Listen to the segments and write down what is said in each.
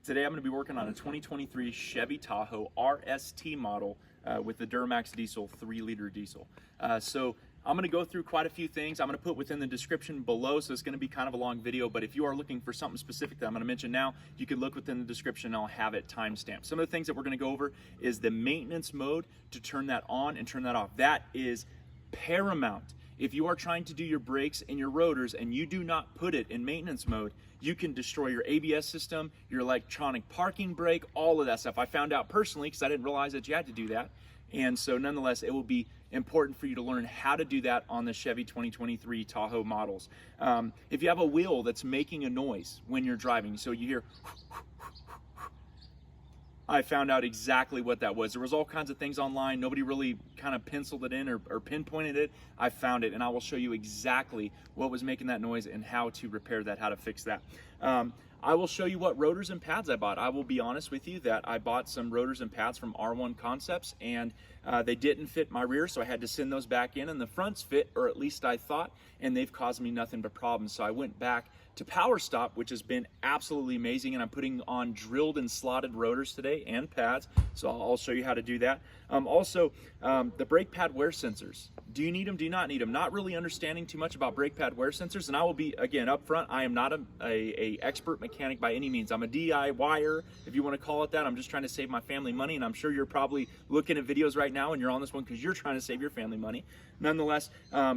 Today I'm going to be working on a 2023 Chevy Tahoe RST model with the Duramax diesel, 3-liter diesel. So I'm going to go through quite a few things. I'm going to put within the description below, so it's going to be kind of a long video, but if you are looking for something specific that I'm going to mention now, you can look within the description and I'll have it timestamped. Some of the things that we're going to go over is the maintenance mode to turn that on and turn that off. That is paramount. If you are trying to do your brakes and your rotors and you do not put it in maintenance mode, you can destroy your ABS system, your electronic parking brake, all of that stuff. I found out personally because I didn't realize that you had to do that. And so nonetheless, it will be important for you to learn how to do that on the Chevy 2023 Tahoe models. If you have a wheel that's making a noise when you're driving, so you hear, I found out exactly what that was. There was all kinds of things online. Nobody really kind of penciled it in or pinpointed it. I found it, and I will show you exactly what was making that noise and how to repair that, how to fix that. I will show you what rotors and pads I bought. I will be honest with you that I bought some rotors and pads from R1 Concepts, and they didn't fit my rear, so I had to send those back in, and the fronts fit, or at least I thought, and they've caused me nothing but problems. So I went back to Power Stop, which has been absolutely amazing, and I'm putting on drilled and slotted rotors today and pads, so I'll show you how to do that. Also, the brake pad wear sensors. Do you need them? Do you not need them? Not really understanding too much about brake pad wear sensors, and I will be, again, up front, I am not a expert mechanic by any means. I'm a DIYer, if you want to call it that. I'm just trying to save my family money, and I'm sure you're probably looking at videos right now and you're on this one because you're trying to save your family money. Nonetheless,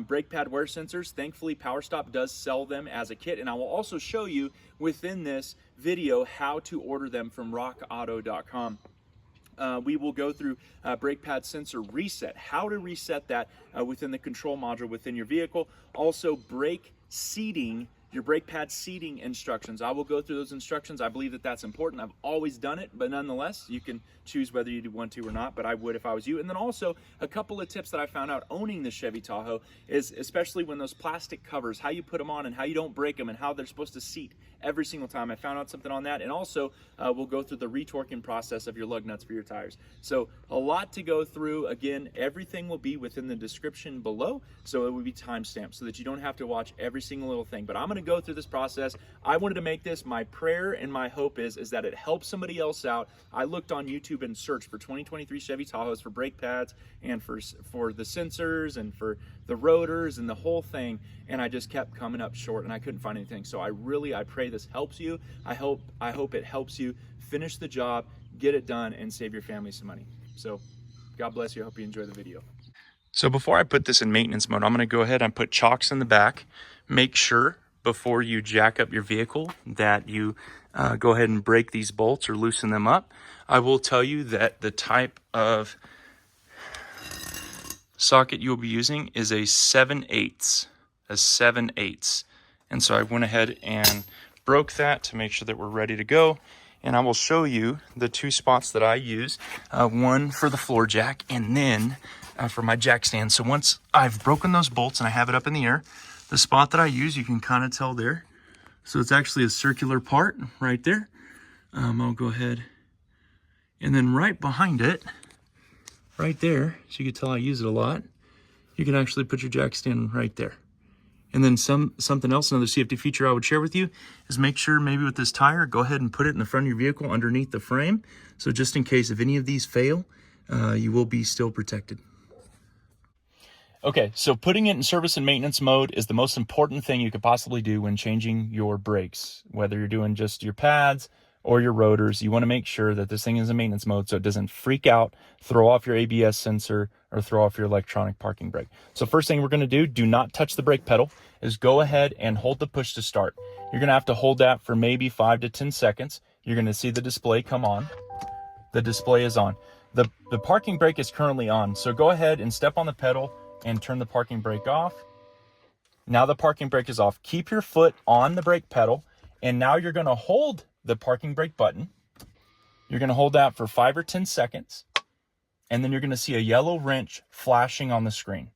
brake pad wear sensors, thankfully Power Stop does sell them as a kit, and I will also show you within this video how to order them from rockauto.com. We will go through brake pad sensor reset, how to reset that within the control module within your vehicle. Also brake seating, your brake pad seating instructions. I will go through those instructions. I believe that that's important. I've always done it, but nonetheless, you can choose whether you want to or not, but I would if I was you. And then also a couple of tips that I found out owning the Chevy Tahoe is, especially when those plastic covers, how you put them on and how you don't break them and how they're supposed to seat every single time. I found out something on that. And also we'll go through the retorquing process of your lug nuts for your tires. So a lot to go through. Again, everything will be within the description below, so it will be timestamped so that you don't have to watch every single little thing. But I'm going to go through this process. I wanted to make this. My prayer and my hope is that it helps somebody else out. I looked on YouTube and searched for 2023 Chevy Tahoes for brake pads and for the sensors and for the rotors and the whole thing, and I just kept coming up short and I couldn't find anything. So I pray this helps you. I hope it helps you finish the job, get it done, and save your family some money. So God bless you. I hope you enjoy the video. So before I put this in maintenance mode, I'm going to go ahead and put chocks in the back. Make sure before you jack up your vehicle that you go ahead and break these bolts or loosen them up. I will tell you that the type of socket you will be using is a 7/8, a 7/8. And so I went ahead and broke that to make sure that we're ready to go. And I will show you the two spots that I use, one for the floor jack and then for my jack stand. So once I've broken those bolts and I have it up in the air, the spot that I use, you can kind of tell there. So it's actually a circular part right there. I'll go ahead. And then right behind it, right there, so you can tell I use it a lot, you can actually put your jack stand right there. And then something else, another safety feature I would share with you is make sure maybe with this tire, go ahead and put it in the front of your vehicle underneath the frame. So just in case if any of these fail, you will be still protected. Okay, so putting it in service and maintenance mode is the most important thing you could possibly do when changing your brakes. Whether you're doing just your pads or your rotors, you want to make sure that this thing is in maintenance mode so it doesn't freak out, throw off your ABS sensor, or throw off your electronic parking brake. So first thing we're going to do not touch the brake pedal, is go ahead and hold the push to start. You're going to have to hold that for maybe 5 to 10 seconds. You're going to see the display come on. The display is on. The parking brake is currently on, so go ahead and step on the pedal and turn the parking brake off. Now the parking brake is off. Keep your foot on the brake pedal, and now you're going to hold the parking brake button. You're going to hold that for 5 or 10 seconds, and then you're going to see a yellow wrench flashing on the screen.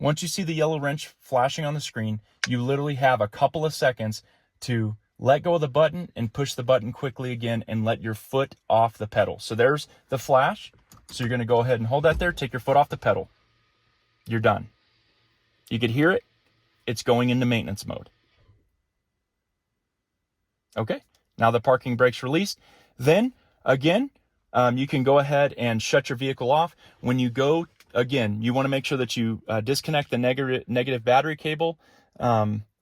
Once you see the yellow wrench flashing on the screen, you literally have a couple of seconds to let go of the button and push the button quickly again and let your foot off the pedal. So there's the flash. So you're going to go ahead and hold that there, take your foot off the pedal. You're done. You could hear it. It's going into maintenance mode. Okay, now the parking brake's released. Then again, you can go ahead and shut your vehicle off. When you go, again, you want to make sure that you disconnect the negative battery cable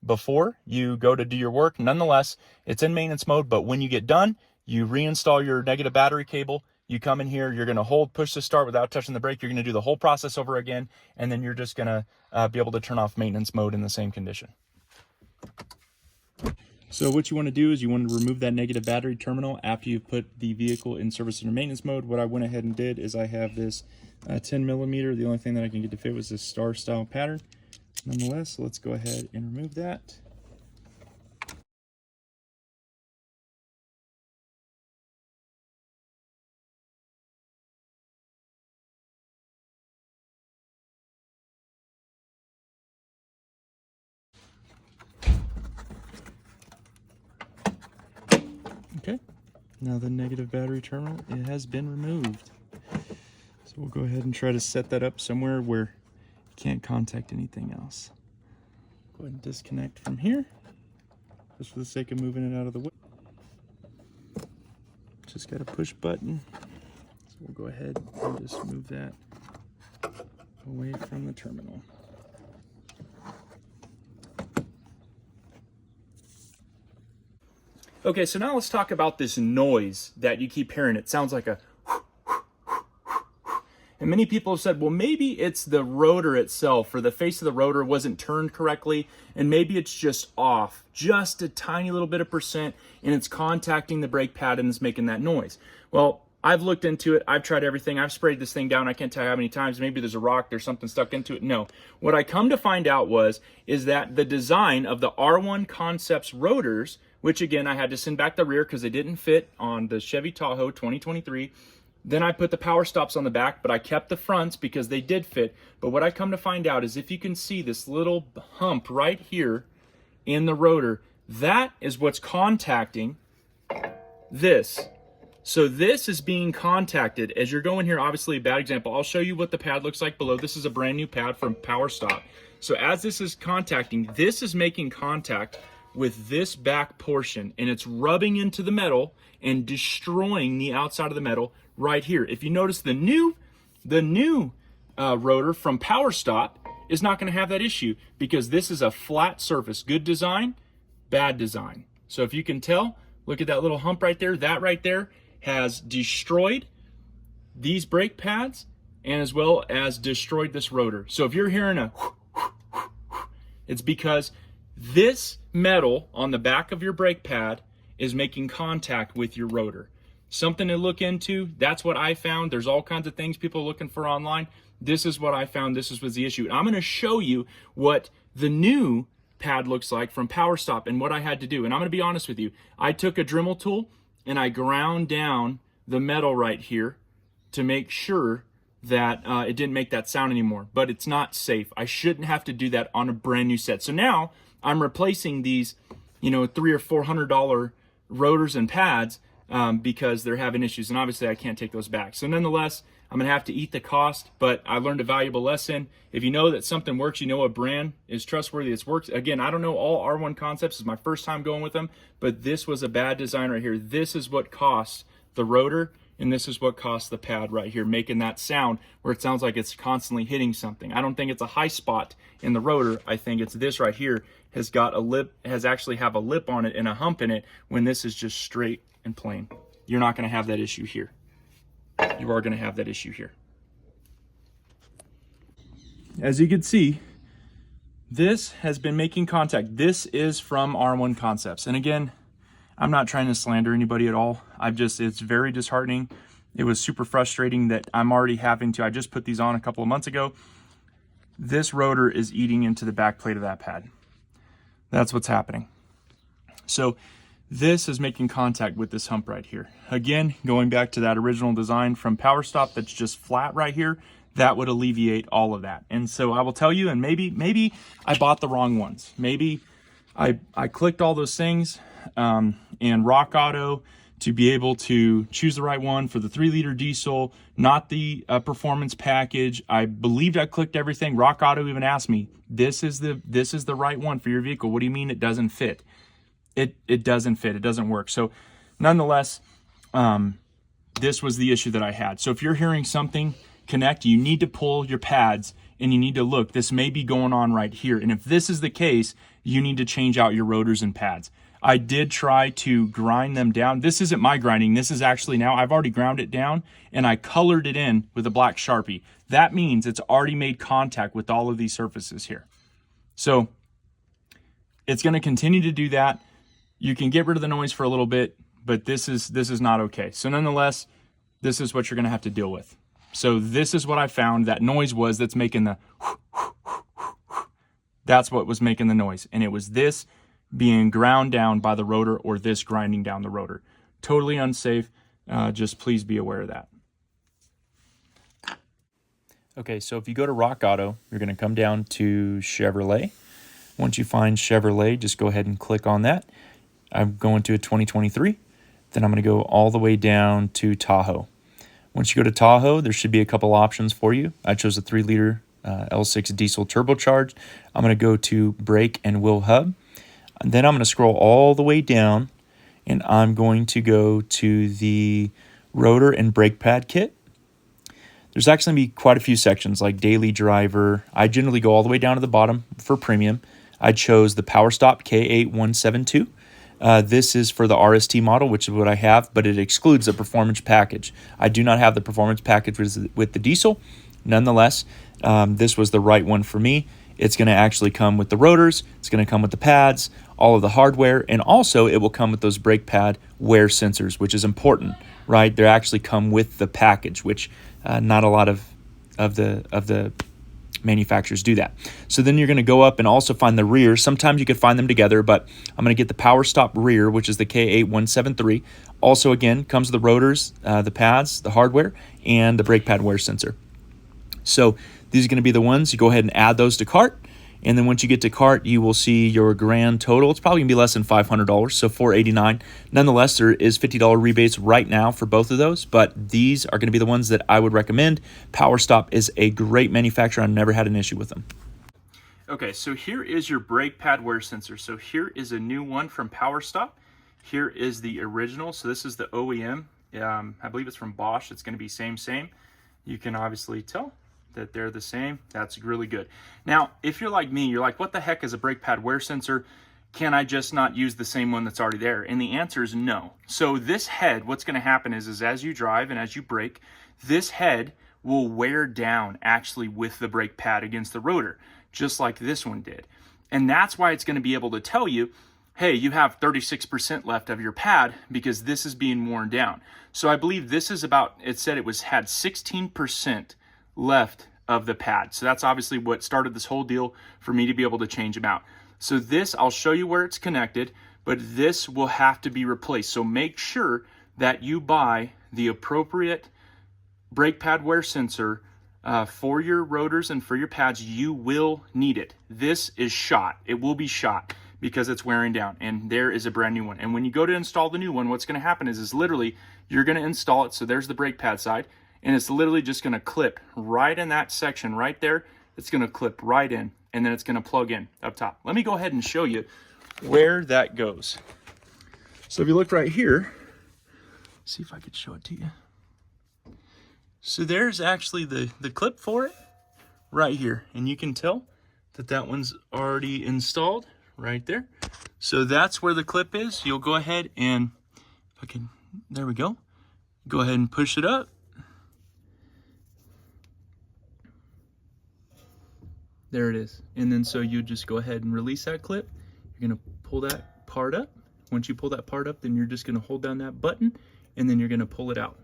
before you go to do your work. Nonetheless, it's in maintenance mode, but when you get done, you reinstall your negative battery cable. You come in here, you're going to push the start without touching the brake. You're going to do the whole process over again, and then you're just going to be able to turn off maintenance mode in the same condition. So what you want to do is you want to remove that negative battery terminal after you've put the vehicle in service and maintenance mode. What I went ahead and did is I have this 10 millimeter. The only thing that I can get to fit was this star style pattern. Nonetheless, let's go ahead and remove that. Okay, now the negative battery terminal, it has been removed. So we'll go ahead and try to set that up somewhere where you can't contact anything else. Go ahead and disconnect from here, just for the sake of moving it out of the way. Just got a push button. So we'll go ahead and just move that away from the terminal. Okay, so now let's talk about this noise that you keep hearing. It sounds like a and many people have said, well, maybe it's the rotor itself, or the face of the rotor wasn't turned correctly, and maybe it's just off, just a tiny little bit of percent, and it's contacting the brake pad and it's making that noise. Well, I've looked into it. I've tried everything. I've sprayed this thing down. I can't tell you how many times. Maybe there's a rock, there's something stuck into it. No. What I come to find out is that the design of the R1 Concepts rotors, which again, I had to send back the rear because they didn't fit on the Chevy Tahoe 2023. Then I put the power stops on the back, but I kept the fronts because they did fit. But what I come to find out is if you can see this little hump right here in the rotor, that is what's contacting this. So this is being contacted as you're going here. Obviously a bad example. I'll show you what the pad looks like below. This is a brand new pad from Power Stop. So as this is contacting, this is making contact with this back portion, and it's rubbing into the metal and destroying the outside of the metal right here. If you notice, the new rotor from Power Stop is not going to have that issue because this is a flat surface. Good design, bad design. So if you can tell, look at that little hump right there. That right there has destroyed these brake pads and as well as destroyed this rotor. So if you're hearing a it's because this metal on the back of your brake pad is making contact with your rotor. Something to look into. That's what I found. There's all kinds of things people are looking for online. This is what I found. This was the issue. And I'm going to show you what the new pad looks like from Power Stop and what I had to do. And I'm going to be honest with you. I took a Dremel tool and I ground down the metal right here to make sure that it didn't make that sound anymore. But it's not safe. I shouldn't have to do that on a brand new set. So now I'm replacing these, $300 or $400 rotors and pads because they're having issues, and obviously I can't take those back. So nonetheless, I'm gonna have to eat the cost, but I learned a valuable lesson. If you know that something works, you know a brand is trustworthy, it's works. Again, I don't know all R1 Concepts. It's my first time going with them, but this was a bad design right here. This is what costs the rotor, and this is what costs the pad right here, making that sound where it sounds like it's constantly hitting something. I don't think it's a high spot in the rotor. I think it's this right here has got a lip, has actually have a lip on it and a hump in it, when this is just straight and plain. You're not going to have that issue here. You are going to have that issue here. As you can see, this has been making contact. This is from R1 Concepts. And again, I'm not trying to slander anybody at all. It's very disheartening. It was super frustrating that I'm already having to, I just put these on a couple of months ago. This rotor is eating into the back plate of that pad. That's what's happening. So this is making contact with this hump right here. Again, going back to that original design from Power Stop that's just flat right here, that would alleviate all of that. And so I will tell you, and maybe I bought the wrong ones. Maybe I clicked all those things and Rock Auto to be able to choose the right one for the 3-liter diesel, not the performance package. I believed I clicked everything. Rock Auto even asked me, this is the right one for your vehicle. What do you mean it doesn't fit? It doesn't fit. It doesn't work. So nonetheless, this was the issue that I had. So if you're hearing something connect, you need to pull your pads and you need to look, this may be going on right here. And if this is the case, you need to change out your rotors and pads. I did try to grind them down. This isn't my grinding. This is actually now, I've already ground it down and I colored it in with a black Sharpie. That means it's already made contact with all of these surfaces here. So it's going to continue to do that. You can get rid of the noise for a little bit, but this is not okay. So nonetheless, this is what you're going to have to deal with. So this is what I found that noise was that's making the, that's what was making the noise. And it was this being ground down by the rotor or this grinding down the rotor. Totally unsafe. Just please be aware of that. Okay, so if you go to Rock Auto, you're going to come down to Chevrolet. Once you find Chevrolet, just go ahead and click on that. I'm going to a 2023. Then I'm going to go all the way down to Tahoe. Once you go to Tahoe, there should be a couple options for you. I chose a 3-liter L6 diesel turbocharged. I'm going to go to brake and wheel hub. And then I'm going to scroll all the way down, and I'm going to go to the rotor and brake pad kit. There's actually going to be quite a few sections like daily driver. I generally go all the way down to the bottom for premium. I chose the PowerStop K8172. This is for the RST model, which is what I have, but it excludes the performance package. I do not have the performance package with the diesel. Nonetheless, this was the right one for me. It's going to actually come with the rotors. It's going to come with the pads, all of the hardware, and also it will come with those brake pad wear sensors, which is important, right? They actually come with the package, which not a lot of the manufacturers do that. So then you're going to go up and also find the rear. Sometimes you could find them together, but I'm going to get the PowerStop rear, which is the K8173. Also, again, comes with the rotors, the pads, the hardware, and the brake pad wear sensor. So these are going to be the ones. You go ahead and add those to cart. And then once you get to cart, you will see your grand total. It's probably going to be less than $500, so $489. Nonetheless, there is $50 rebates right now for both of those, but these are going to be the ones that I would recommend. PowerStop is a great manufacturer. I've never had an issue with them. Okay, so here is your brake pad wear sensor. So here is a new one from PowerStop. Here is the original. So this is the OEM. I believe it's from Bosch. It's going to be same. You can obviously tell that they're the same. That's really good. Now, if you're like me, you're like, what the heck is a brake pad wear sensor? Can I just not use the same one that's already there? And the answer is no. So this head, what's going to happen is as you drive and as you brake, this head will wear down actually with the brake pad against the rotor, just like this one did. And that's why it's going to be able to tell you, hey, you have 36% left of your pad because this is being worn down. So I believe this is about, it said it had 16% left of the pad. So that's obviously what started this whole deal for me to be able to change them out. So this, I'll show you where it's connected, but this will have to be replaced. So make sure that you buy the appropriate brake pad wear sensor for your rotors and for your pads. You will need it. This is shot. It will be shot because it's wearing down, and there is a brand new one. And when you go to install the new one, what's going to happen is literally you're going to install it. So there's the brake pad side. And it's literally just going to clip right in that section right there. It's going to clip right in, and then it's going to plug in up top. Let me go ahead and show you where that goes. So if you look right here, see if I could show it to you. So there's actually the clip for it right here. And you can tell that that one's already installed right there. So that's where the clip is. You'll go ahead and, there we go. Go ahead and push it up. There it is. And then so you just go ahead and release that clip. You're going to pull that part up. Once you pull that part up, then you're just going to hold down that button, and then you're going to pull it out.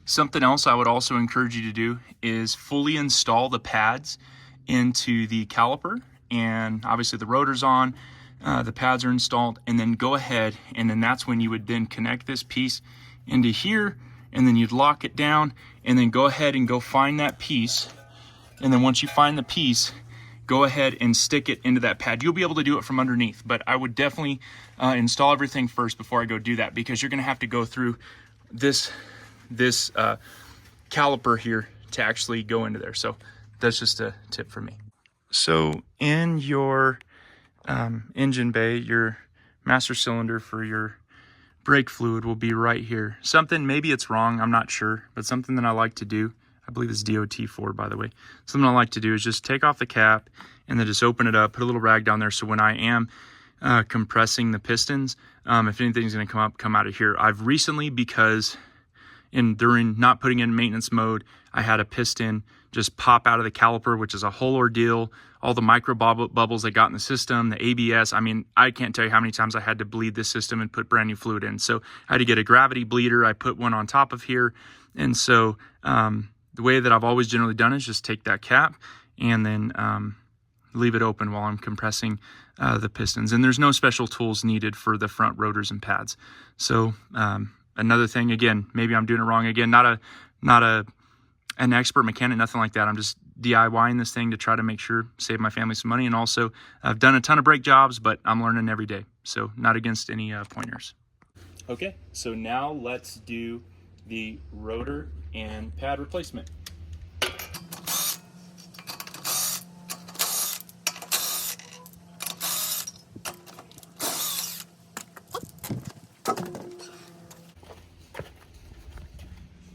Something else I would also encourage you to do is fully install the pads into the caliper. And obviously the rotor's on, the pads are installed, and then go ahead, and then that's when you would then connect this piece into here, and then you'd lock it down, and then go ahead and go find that piece. And then once you find the piece, go ahead and stick it into that pad. You'll be able to do it from underneath, but I would definitely install everything first before I go do that, because you're going to have to go through this caliper here to actually go into there. So that's just a tip for me. So in your engine bay, your master cylinder for your brake fluid will be right here. Something, maybe it's wrong, I'm not sure, but something that I like to do, I believe it's DOT4 by the way, something I like to do is just take off the cap and then just open it up, put a little rag down there, so when I am compressing the pistons, if anything's going to come out of here. I've recently, because during not putting it in maintenance mode, I had a piston just pop out of the caliper, which is a whole ordeal. All the micro bubbles that got in the system, the ABS, I mean, I can't tell you how many times I had to bleed this system and put brand new fluid in. So I had to get a gravity bleeder. I put one on top of here. And so the way that I've always generally done is just take that cap and then leave it open while I'm compressing the pistons. And there's no special tools needed for the front rotors and pads. So another thing, again, maybe I'm doing it wrong. Again, not an expert mechanic, nothing like that. I'm just DIYing this thing to try to make sure, save my family some money. And also I've done a ton of brake jobs, but I'm learning every day. So not against any pointers. Okay, so now let's do the rotor and pad replacement.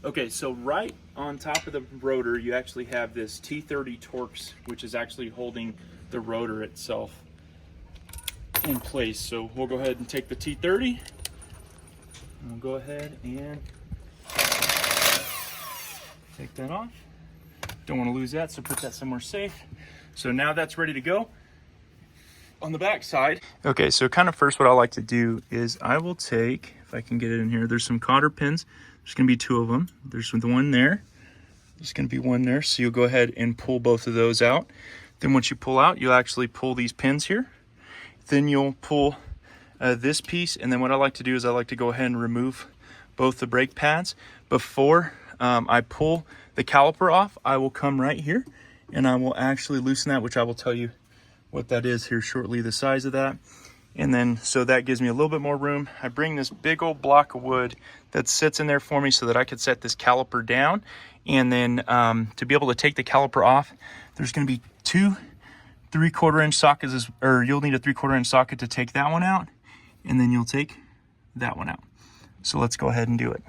Okay, so right on top of the rotor, you actually have this T30 Torx, which is actually holding the rotor itself in place. So we'll go ahead and take the T30, and we'll go ahead and take that off. Don't want to lose that, so put that somewhere safe. So now that's ready to go. On the back side. Okay, so kind of first what I like to do is I will take, if I can get it in here, there's some cotter pins. There's going to be 2 of them. There's the one there. There's going to be one there. So you'll go ahead and pull both of those out. Then once you pull out, you'll actually pull these pins here. Then you'll pull this piece. And then what I like to do is I like to go ahead and remove both the brake pads. Before I pull the caliper off, I will come right here and I will actually loosen that, which I will tell you what that is here shortly, the size of that. And then, so that gives me a little bit more room. I bring this big old block of wood that sits in there for me so that I could set this caliper down. And then to be able to take the caliper off, there's going to be 2 3/4 inch sockets, or you'll need a 3/4 inch socket to take that one out. And then you'll take that one out. So let's go ahead and do it.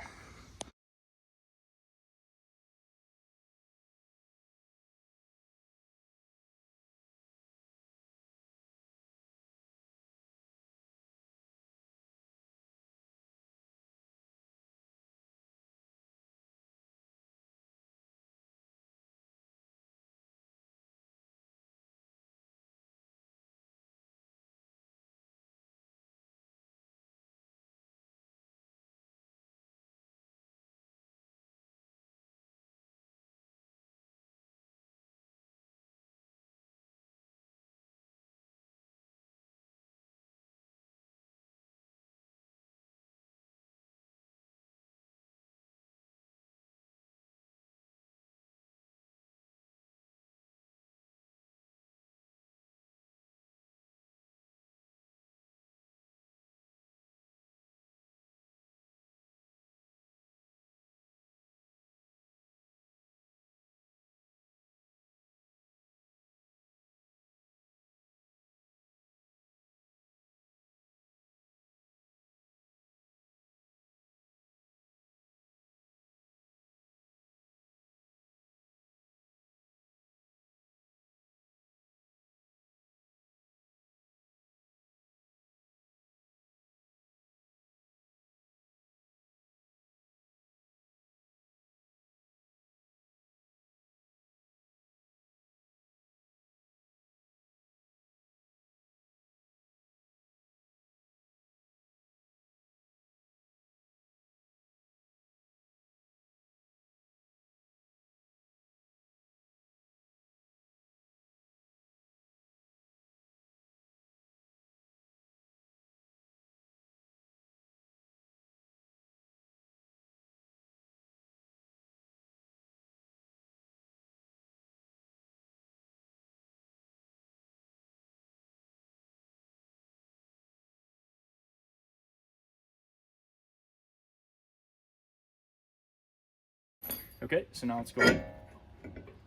Okay, so now let's go ahead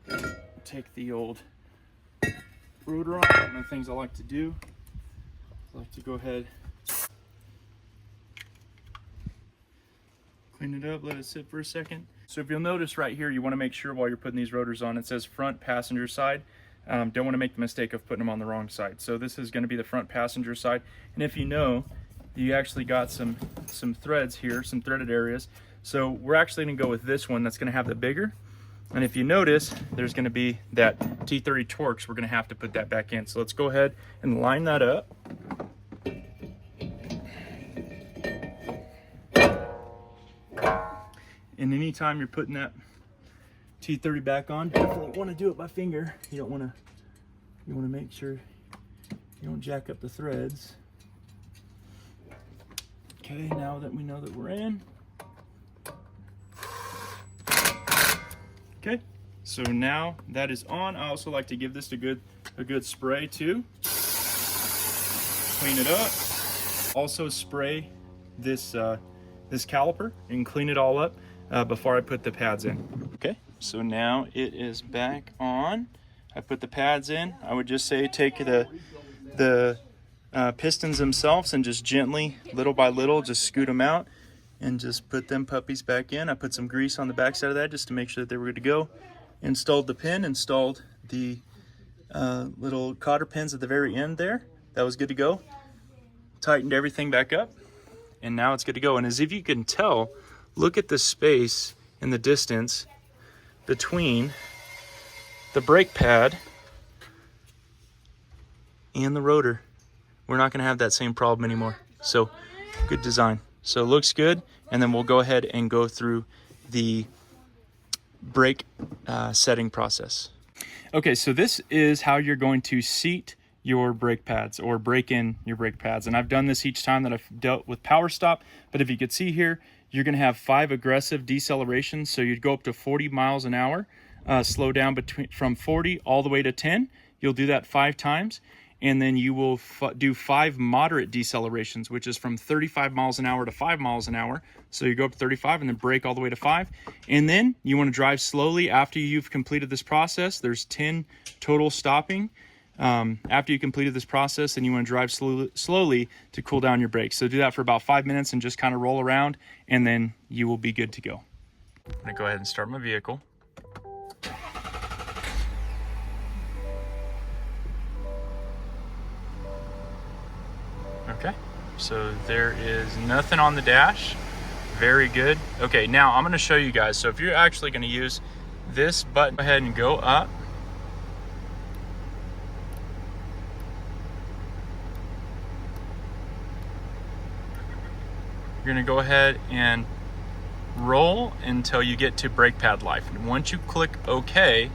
and take the old rotor off. One of the things I like to do, I like to go ahead Clean it up, let it sit for a second. So if you'll notice right here, you want to make sure while you're putting these rotors on, it says front passenger side. Don't want to make the mistake of putting them on the wrong side. So this is going to be the front passenger side. And if you know, you actually got some threads here, some threaded areas. So we're actually going to go with this one that's going to have the bigger. And if you notice, there's going to be that T30 Torx. We're going to have to put that back in. So let's go ahead and line that up. And anytime you're putting that T30 back on, definitely want to do it by finger. You want to make sure you don't jack up the threads. Okay, now that we know that we're in. Okay, so now that is on. I also like to give this a good spray too. Clean it up. Also spray this this caliper and clean it all up before I put the pads in. Okay, so now it is back on. I put the pads in. I would just say take the pistons themselves and just gently, little by little, just scoot them out and just put them puppies back in. I put some grease on the back side of that just to make sure that they were good to go. Installed the pin, installed the little cotter pins at the very end there. That was good to go. Tightened everything back up, and now it's good to go. And as if you can tell, look at the space and the distance between the brake pad and the rotor. We're not going to have that same problem anymore. So good design. So it looks good, and then we'll go ahead and go through the brake setting process. Okay, so this is how you're going to seat your brake pads or break in your brake pads. And I've done this each time that I've dealt with power stop, but if you could see here, you're going to have 5 aggressive decelerations. So you'd go up to 40 miles an hour, slow down from 40 all the way to 10. You'll do that 5 times. And then you will do 5 moderate decelerations, which is from 35 miles an hour to 5 miles an hour. So you go up to 35 and then brake all the way to 5. And then you want to drive slowly after you've completed this process. There's 10 total stopping. After you completed this process, then you want to drive slowly to cool down your brakes. So do that for about 5 minutes and just kind of roll around, and then you will be good to go. I'm going to go ahead and start my vehicle. Okay, so there is nothing on the dash. Very good. Okay, now I'm going to show you guys. So if you're actually going to use this button, go ahead and go up. You're going to go ahead and roll until you get to brake pad life. And once you click OK,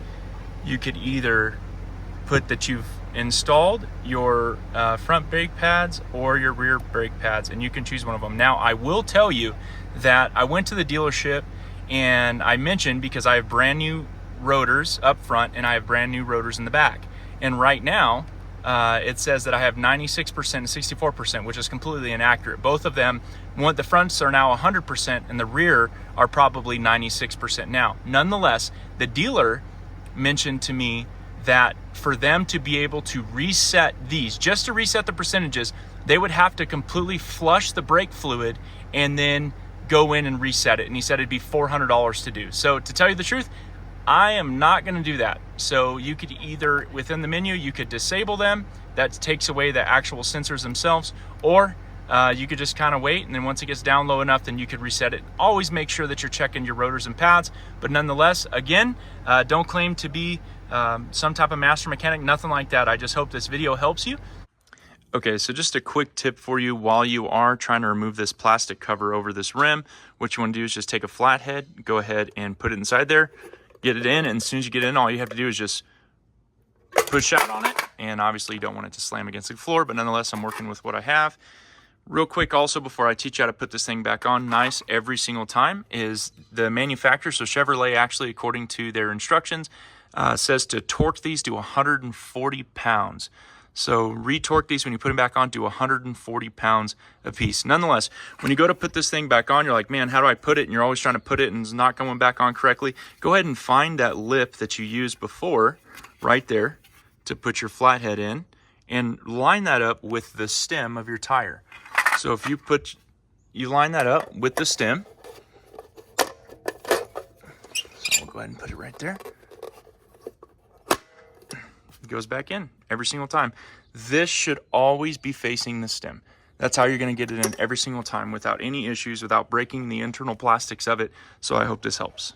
you could either put that you've installed your front brake pads or your rear brake pads, and you can choose one of them. Now, I will tell you that I went to the dealership and I mentioned, because I have brand new rotors up front and I have brand new rotors in the back. And right now, it says that I have 96% and 64%, which is completely inaccurate. Both of them, the fronts are now 100% and the rear are probably 96% now. Nonetheless, the dealer mentioned to me that for them to be able to reset these, just to reset the percentages, they would have to completely flush the brake fluid and then go in and reset it. And he said it'd be $400 to do. So to tell you the truth, I am not going to do that. So you could either, within the menu, you could disable them. That takes away the actual sensors themselves, or you could just kind of wait, and then once it gets down low enough, then you could reset it. Always make sure that you're checking your rotors and pads, but nonetheless, again, don't claim to be some type of master mechanic, nothing like that. I just hope this video helps you. Okay, so just a quick tip for you while you are trying to remove this plastic cover over this rim. What you want to do is just take a flathead, go ahead and put it inside there, get it in, and as soon as you get in, all you have to do is just push out on it. And obviously you don't want it to slam against the floor, but nonetheless, I'm working with what I have. Real quick also, before I teach you how to put this thing back on nice every single time, is the manufacturer, so Chevrolet actually, according to their instructions, says to torque these to 140 pounds. So retorque these when you put them back on to 140 pounds a piece. Nonetheless, when you go to put this thing back on, you're like, man, how do I put it? And you're always trying to put it and it's not going back on correctly. Go ahead and find that lip that you used before right there to put your flathead in and line that up with the stem of your tire. So if you line that up with the stem, go ahead and put it right there. It goes back in every single time. This should always be facing the stem. That's how you're going to get it in every single time without any issues, without breaking the internal plastics of it. So I hope this helps.